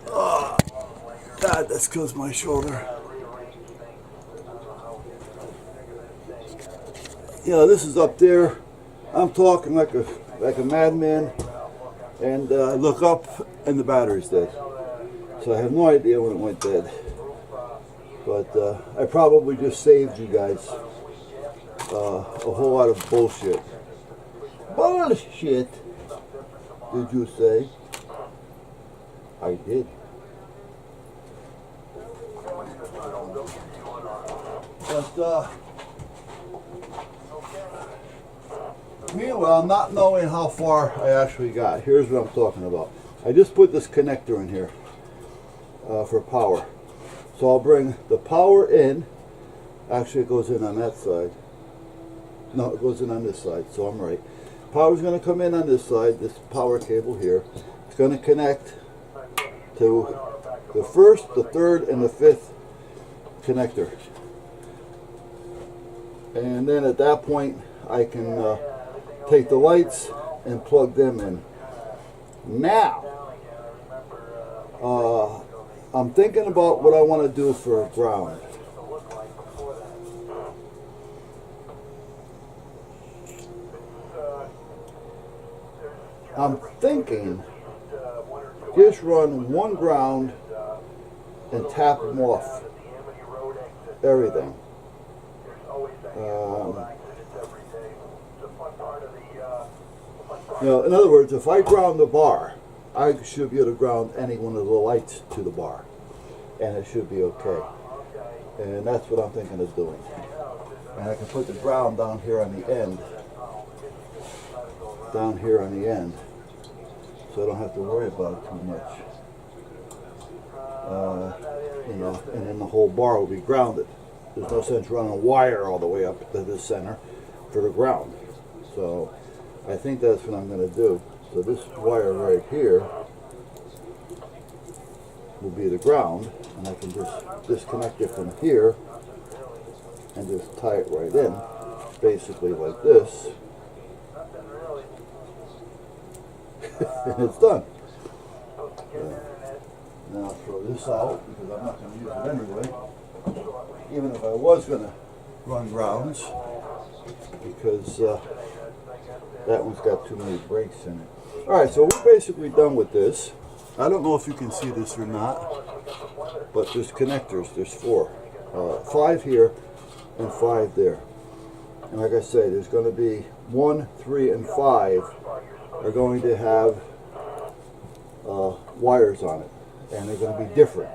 Oh, God, that's kills my shoulder. This is up there. I'm talking like a madman, and I look up and the battery's dead. So I have no idea when it went dead. But I probably just saved you guys a whole lot of bullshit. Bullshit, did you say? I did. But meanwhile, not knowing how far I actually got, here's what I'm talking about. I just put this connector in here for power. So I'll bring the power in. Actually, it goes in on that side. No, it goes in on this side, so I'm right. Power's going to come in on this side, this power cable here. It's going to connect to the first, the third, and the fifth connector. And then at that point, I can take the lights and plug them in. Now, I'm thinking about what I want to do for ground. I'm thinking just run one ground and tap them off everything. In other words, if I ground the bar, I should be able to ground any one of the lights to the bar, and it should be okay. And that's what I'm thinking of doing. And I can put the ground down here on the end. Down here on the end, so I don't have to worry about it too much. And then the whole bar will be grounded. There's no sense running a wire all the way up to the center for the ground. So I think that's what I'm going to do. So this wire right here will be the ground, and I can just disconnect it from here and just tie it right in, basically like this. And it's done. Now I'll throw this out because I'm not going to use it anyway, even if I was going to run grounds, because that one's got too many brakes in it. Alright, so we're basically done with this. I don't know if you can see this or not, but there's connectors. There's 4. 5 here and 5 there. And like I say, there's going to be 1, 3, and 5 are going to have wires on it, and they're going to be different.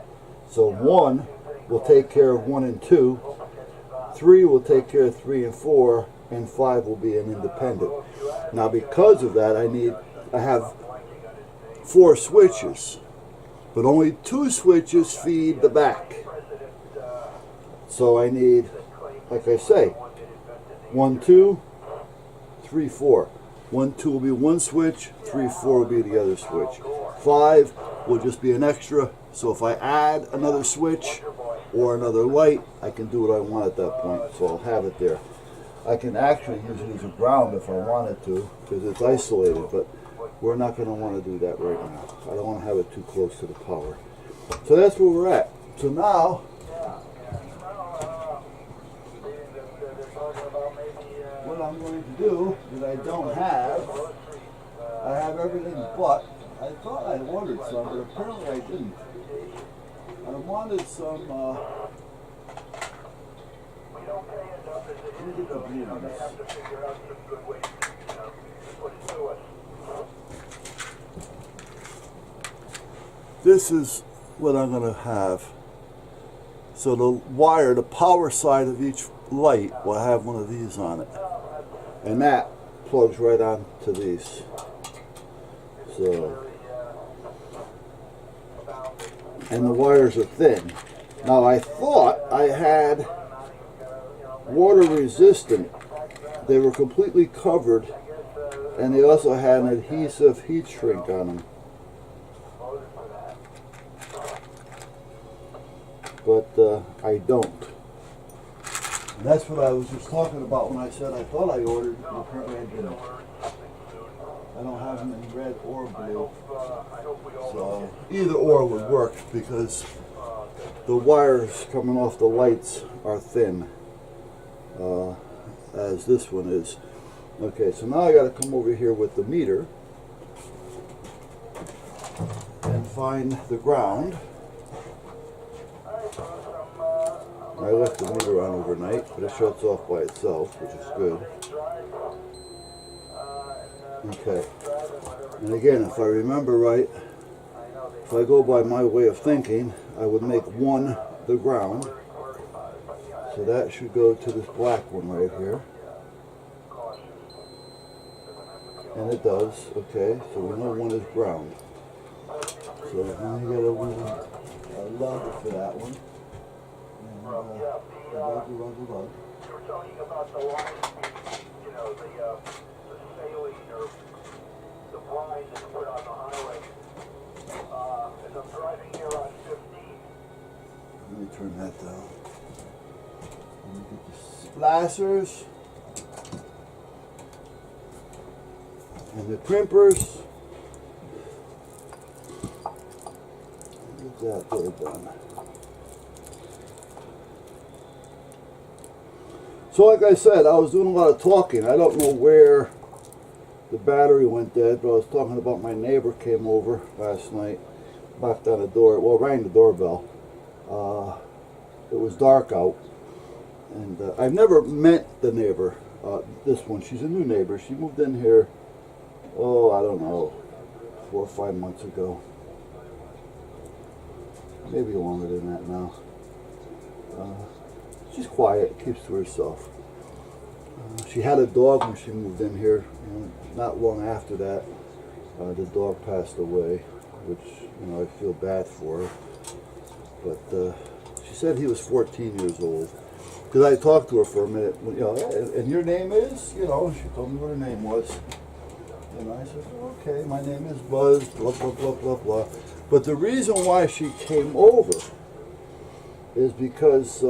So 1 will take care of 1 and 2, 3 will take care of 3 and 4, and 5 will be an independent. Now because of that, I have 4 switches, but only 2 switches feed the back. So I need, like I say, 1, 2, 3, 4. 1, 2 will be one switch, 3, 4 will be the other switch. 5 will just be an extra, so if I add another switch or another light, I can do what I want at that point, so I'll have it there. I can actually use it as a ground if I wanted to, because it's isolated, but we're not going to want to do that right now. I don't want to have it too close to the power. So that's where we're at. So now, what I'm going to do that I don't have, I have everything but, I thought I ordered some, but apparently I didn't. I wanted some, let me get the blue ones. This is what I'm going to have. So the wire, the power side of each light will have one of these on it. And that plugs right on to these. So, and the wires are thin. Now I thought I had water resistant. They were completely covered, and they also had an adhesive heat shrink on them. But I don't. And that's what I was just talking about when I said I thought I ordered, and apparently I didn't. I don't have them in red or blue. So either or would work because the wires coming off the lights are thin, as this one is. Okay, so now I got to come over here with the meter and find the ground. I left the meter on overnight, but it shuts off by itself, which is good. Okay, and again, if I remember right, if I go by my way of thinking, I would make 1 the ground. So that should go to this black one right here. And it does, okay, so we know 1 is ground. So now you get a lug for that one. And lug. You were talking about the line, you know, the saline or the brine that's put on the highway. As I'm driving here on 15. Let me turn that down. Let me get the splashers and the crimpers. Get that there done. So like I said, I was doing a lot of talking. I don't know where the battery went dead, but I was talking about my neighbor came over last night, knocked on the door, well, rang the doorbell. It was dark out, and I've never met the neighbor, this one. She's a new neighbor. She moved in here, oh, I don't know, 4 or 5 months ago. Maybe longer than that now. She's quiet, keeps to herself. She had a dog when she moved in here, and not long after that, the dog passed away, which, you know, I feel bad for her. But she said he was 14 years old. Because I talked to her for a minute, you know, and your name is, you know, she told me what her name was. And I said, okay, my name is Buzz, blah, blah, blah, blah, blah. But the reason why she came over is because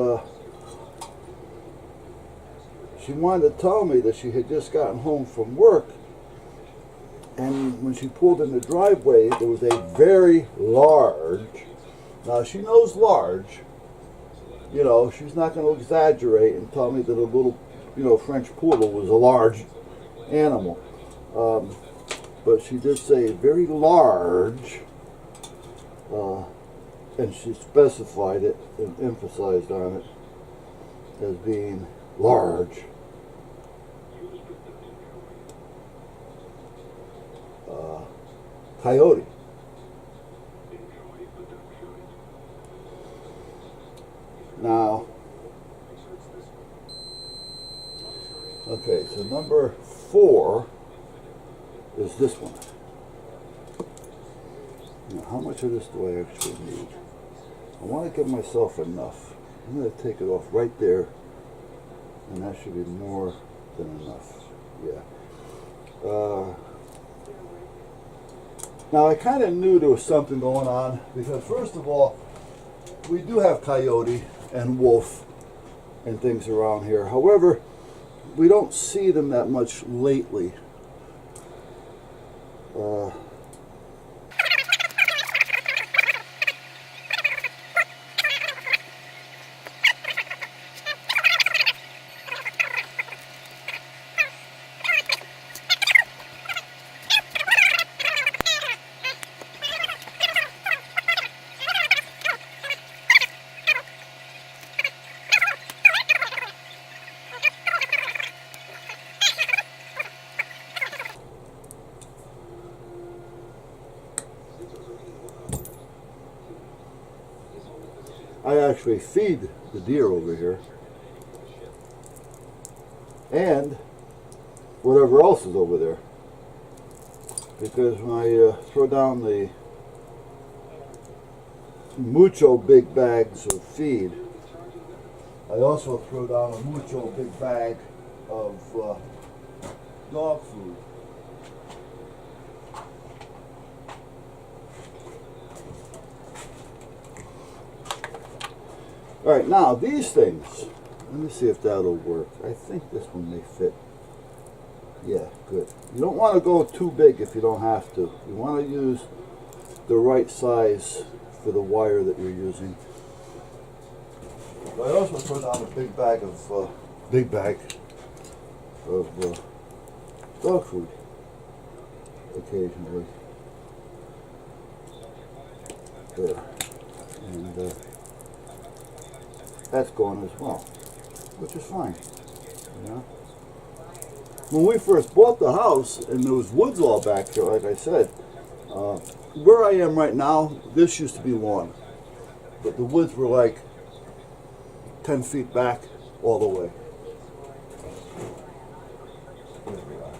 she wanted to tell me that she had just gotten home from work, and when she pulled in the driveway, there was a very large, now she knows large, you know, she's not going to exaggerate and tell me that a little, you know, French poodle was a large animal. But she did say very large, and she specified it and emphasized on it as being large. Coyote. Now, okay, so number 4 is this one. Now, how much of this do I actually need? I want to give myself enough. I'm going to take it off right there, and that should be more than enough. Yeah. Now, I kind of knew there was something going on, because first of all, we do have coyote and wolf and things around here. However, we don't see them that much lately. I actually feed the deer over here, and whatever else is over there, because when I throw down the mucho big bags of feed, I also throw down a mucho big bag of dog food. All right, now these things, let me see if that'll work. I think this one may fit. Yeah, good. You don't want to go too big if you don't have to. You want to use the right size for the wire that you're using. I also put on a big bag of dog food occasionally. There, and that's going as well, which is fine. You know? When we first bought the house and there was woods all back here, like I said, where I am right now, this used to be lawn, but the woods were like 10 feet back all the way. There we are.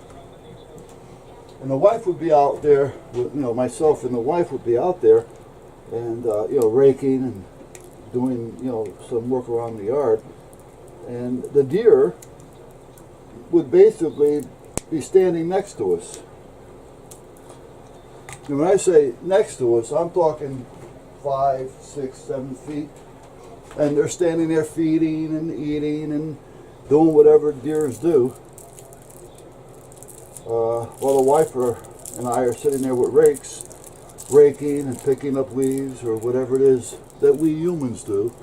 And the wife would be out there, with, myself and the wife would be out there, and raking and doing some work around the yard, and the deer would basically be standing next to us. And when I say next to us, I'm talking 5, 6, 7 feet, and they're standing there feeding and eating and doing whatever deers do, while the wife and I are sitting there with rakes, raking and picking up leaves or whatever it is that we humans do.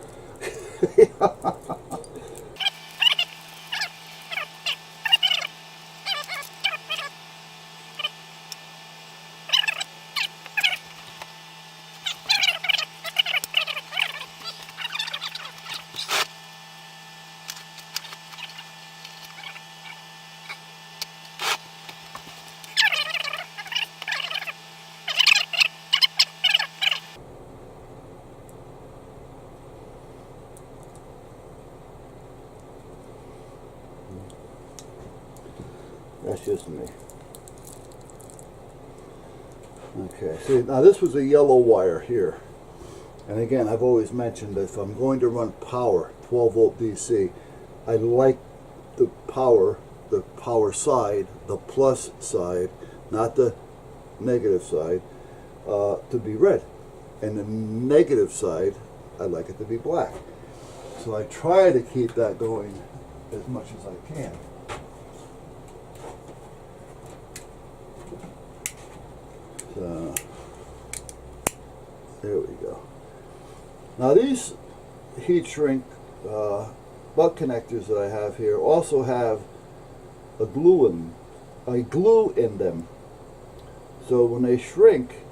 That's just me. Okay, see, now this was a yellow wire here. And again, I've always mentioned that if I'm going to run power, 12 volt DC, I like the power side, the plus side, not the negative side, to be red. And the negative side, I like it to be black. So I try to keep that going as much as I can. So, there we go. Now these heat shrink butt connectors that I have here also have a glue in them. So when they shrink,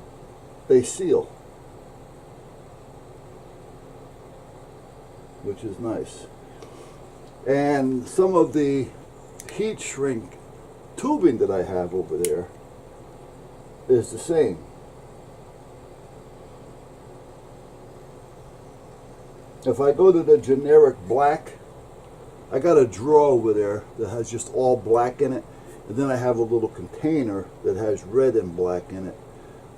they seal, which is nice. And some of the heat shrink tubing that I have over there is the same. If I go to the generic black, I got a drawer over there that has just all black in it, and then I have a little container that has red and black in it.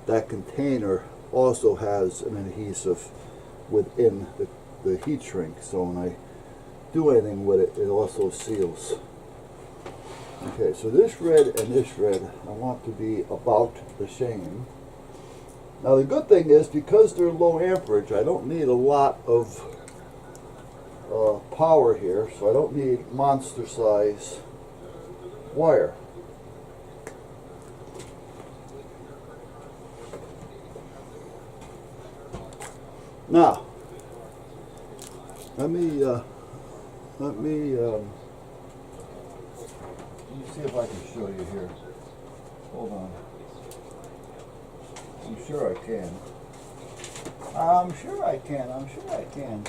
That container also has an adhesive within the heat shrink, so when I do anything with it, it also seals. Okay, so this red and this red I want to be about the same. Now the good thing is, because they're low amperage, I don't need a lot of power here, so I don't need monster size wire. Now, let me see if I can show you here. Hold on. I'm sure I can. I'm sure I can.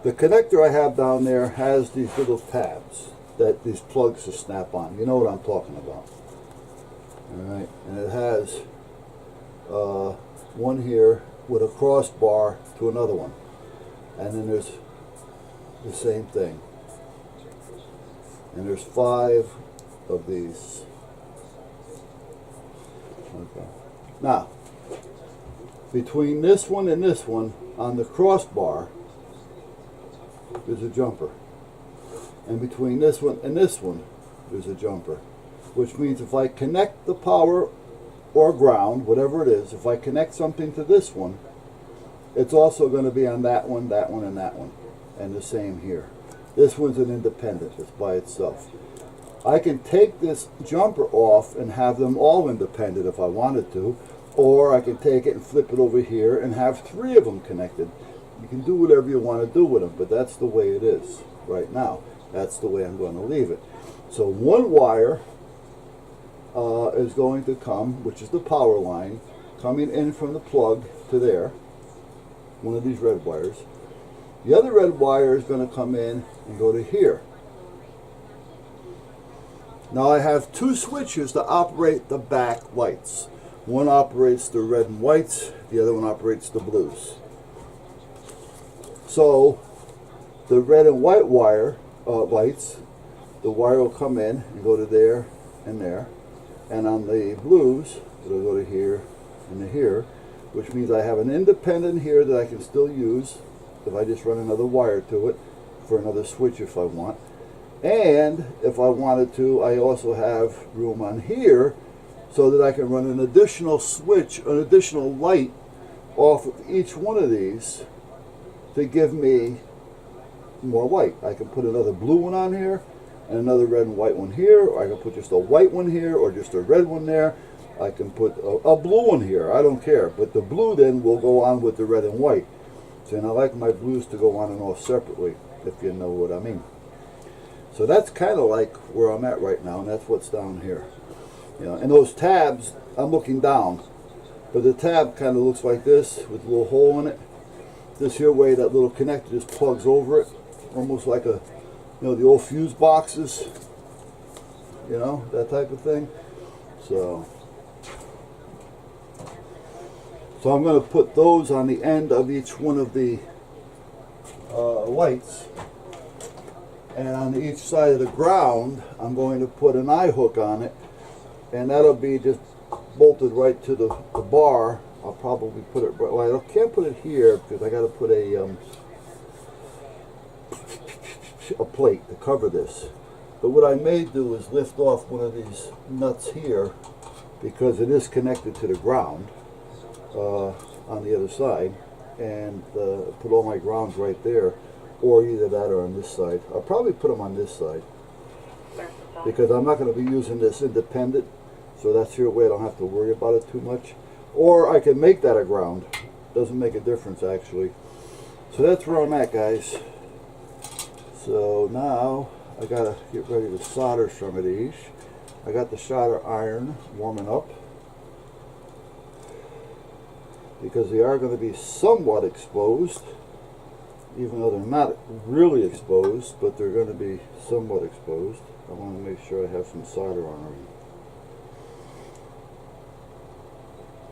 The connector I have down there has these little tabs, these plugs to snap on. You know what I'm talking about. Alright, and it has one here with a crossbar to another one, and then there's the same thing, and there's 5 of these. Okay. Now, between this one and this one, on the crossbar, there's a jumper, and between this one and this one, there's a jumper, which means if I connect the power or ground, whatever it is, if I connect something to this one, It's also going to be on that one, and that one, and the same here. This one's an independent, it's by itself. I can take this jumper off and have them all independent if I wanted to, or I can take it and flip it over here and have 3 of them connected. You can do whatever you want to do with them, but that's the way it is right now. That's the way I'm going to leave it. So one wire is going to come, which is the power line, coming in from the plug to there, one of these red wires. The other red wire is going to come in and go to here. Now I have 2 switches to operate the back lights. One operates the red and whites, the other one operates the blues. So the red and white wire lights, the wire will come in and go to there and there. And on the blues, it'll go to here and to here, which means I have an independent here that I can still use if I just run another wire to it for another switch if I want. And if I wanted to, I also have room on here so that I can run an additional switch, an additional light off of each one of these to give me more light. I can put another blue one on here and another red and white one here, or I can put just a white one here or just a red one there. I can put a blue one here, I don't care, but the blue then will go on with the red and white. So, and I like my blues to go on and off separately, if you know what I mean. So that's kind of like where I'm at right now, and that's what's down here. You know, and those tabs, I'm looking down, but the tab kind of looks like this with a little hole in it. This here way, that little connector just plugs over it, almost like a, you know, the old fuse boxes, you know, that type of thing. So I'm going to put those on the end of each one of the lights. And on each side of the ground, I'm going to put an eye hook on it, and that'll be just bolted right to the bar. I'll probably put it, well, I can't put it here because I got to put a plate to cover this. But what I may do is lift off one of these nuts here, because it is connected to the ground on the other side, and put all my grounds right there, or either that or on this side. I'll probably put them on this side because I'm not going to be using this independent, so that's your way I don't have to worry about it too much. Or I can make that a ground. Doesn't make a difference actually. So that's where I'm at, guys. So now I gotta get ready to solder some of these. I got the solder iron warming up because they are going to be somewhat exposed, even though they're not really exposed, but they're going to be somewhat exposed. I want to make sure I have some solder on them.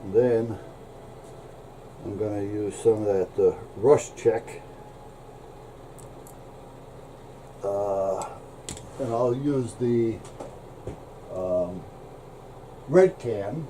And then I'm going to use some of that Rust Check, and I'll use the red can